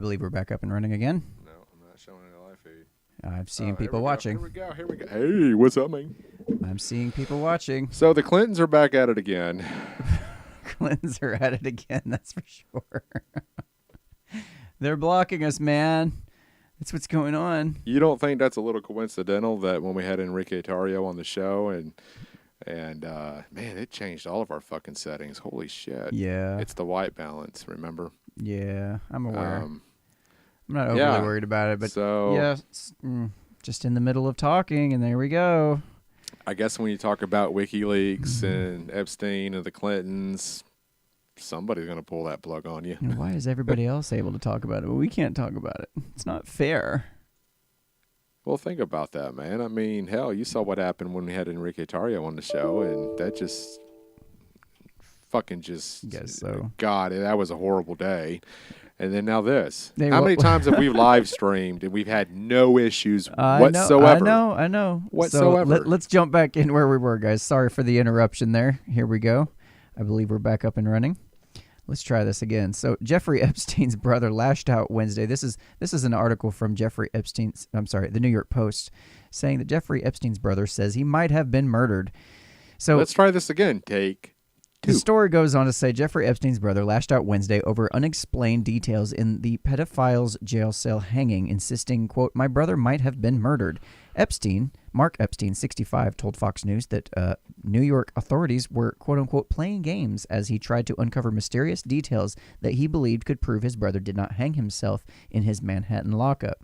I believe we're back up and running again. No, I'm not showing it a live feed. I'm seeing Here people we go, watching. Here we go. Hey, what's up, man? I'm seeing people watching. So the Clintons are back at it again. Clintons are at it again, that's for sure. They're blocking us, man. That's what's going on. You don't think that's a little coincidental that when we had Enrique Tarrio on the show and man, it changed all of our fucking settings. Holy shit. Yeah. It's the white balance, remember? Yeah, I'm aware. I'm not overly worried about it, but so, yeah, just in the middle of talking, and there we go. I guess when you talk about WikiLeaks and Epstein and the Clintons, somebody's going to pull that plug on you. And why is everybody else able to talk about it, but we can't talk about it? It's not fair. Well, think about that, man. I mean, hell, you saw what happened when we had Enrique Tarrio on the show, and that just fucking just... Guess so. God, that was a horrible day. And then now this. How many times have we live streamed and we've had no issues whatsoever? I know. Whatsoever. So let's jump back in where we were, guys. Sorry for the interruption there. Here we go. I believe we're back up and running. Let's try this again. So Jeffrey Epstein's brother lashed out Wednesday. This is an article from the New York Post, saying that Jeffrey Epstein's brother says he might have been murdered. So let's try this again. Take two. The story goes on to say Jeffrey Epstein's brother lashed out Wednesday over unexplained details in the pedophile's jail cell hanging, insisting, quote, "My brother might have been murdered." Mark Epstein, 65, told Fox News that New York authorities were, quote-unquote, playing games as he tried to uncover mysterious details that he believed could prove his brother did not hang himself in his Manhattan lockup.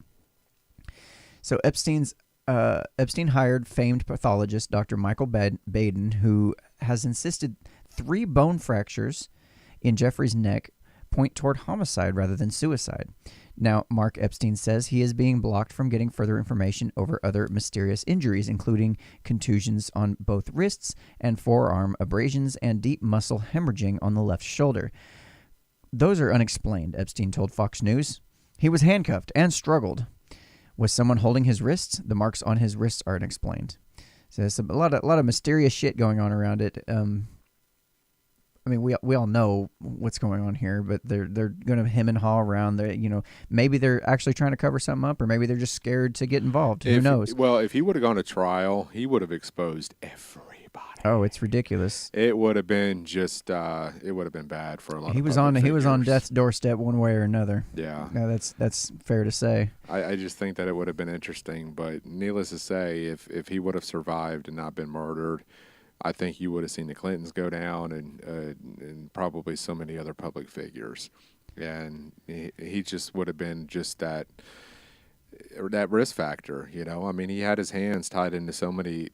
So Epstein hired famed pathologist Dr. Michael Baden, who has insisted 3 bone fractures in Jeffrey's neck point toward homicide rather than suicide. Now, Mark Epstein says he is being blocked from getting further information over other mysterious injuries, including contusions on both wrists and forearm, abrasions, and deep muscle hemorrhaging on the left shoulder. Those are unexplained, Epstein told Fox News. He was handcuffed and struggled. Was someone holding his wrists? The marks on his wrists are unexplained. So there's a lot of mysterious shit going on around it. I mean, we all know what's going on here, but they're going to hem and haw around. Maybe they're actually trying to cover something up, or maybe they're just scared to get involved. Who knows? Well, if he would have gone to trial, he would have exposed everybody. Oh, it's ridiculous. It would have been just it would have been bad for a lot. He was on death's doorstep one way or another. Yeah, that's fair to say. I just think that it would have been interesting, but needless to say, if he would have survived and not been murdered, I think you would have seen the Clintons go down and probably so many other public figures. And he just would have been just that risk factor, you know. I mean, he had his hands tied into so many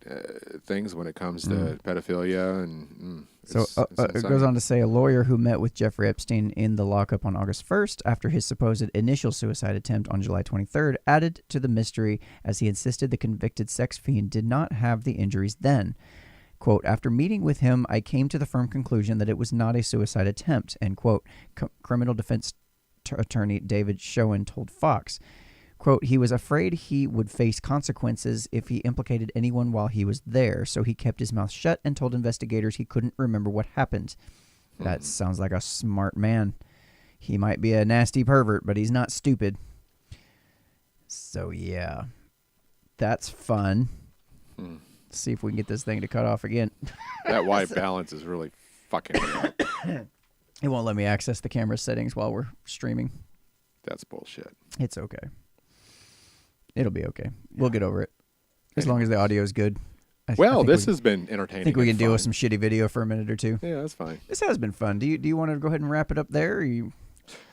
things when it comes to pedophilia. And it goes on to say a lawyer who met with Jeffrey Epstein in the lockup on August 1st after his supposed initial suicide attempt on July 23rd added to the mystery as he insisted the convicted sex fiend did not have the injuries then. Quote, "After meeting with him, I came to the firm conclusion that it was not a suicide attempt," end quote, criminal defense attorney David Schoen told Fox. Quote, "He was afraid he would face consequences if he implicated anyone while he was there, so he kept his mouth shut and told investigators he couldn't remember what happened." That sounds like a smart man. He might be a nasty pervert, but he's not stupid. So, yeah. That's fun. See if we can get this thing to cut off again. That white balance is really fucking me up. It won't let me access the camera settings while we're streaming. That's bullshit. It's okay. It'll be okay. We'll get over it. As long as the audio is good. This has been entertaining. I think we can deal with some shitty video for a minute or two. Yeah, that's fine. This has been fun. Do you want to go ahead and wrap it up there? Or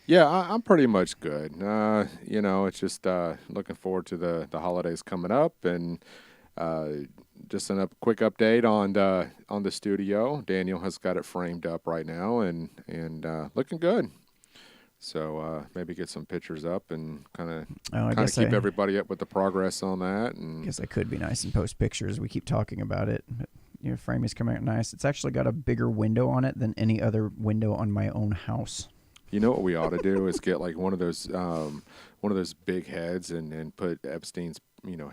Yeah, I'm pretty much good. It's just looking forward to the holidays coming up, and just a quick update on the studio. Daniel has got it framed up right now, and looking good. So maybe get some pictures up and kind of keep everybody up with the progress on that. And I guess I could be nice and post pictures. We keep talking about it. But your frame is coming out nice. It's actually got a bigger window on it than any other window on my own house. You know what we ought to do is get like one of those big heads and put Epstein's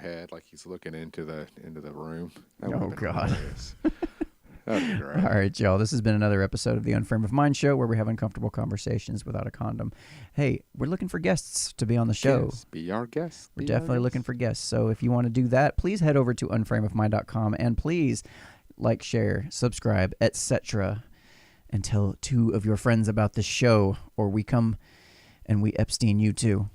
head like he's looking into the room. Oh God. That'd be great. All right, y'all. This has been another episode of the Unframe of Mind show where we have uncomfortable conversations without a condom. Hey, we're looking for guests to be on the show. Yes, be our guest. We're definitely looking for guests. So if you want to do that, please head over to unframeofmind.com and please like, share, subscribe, etc. and tell 2 of your friends about the show, or we come and we Epstein you too.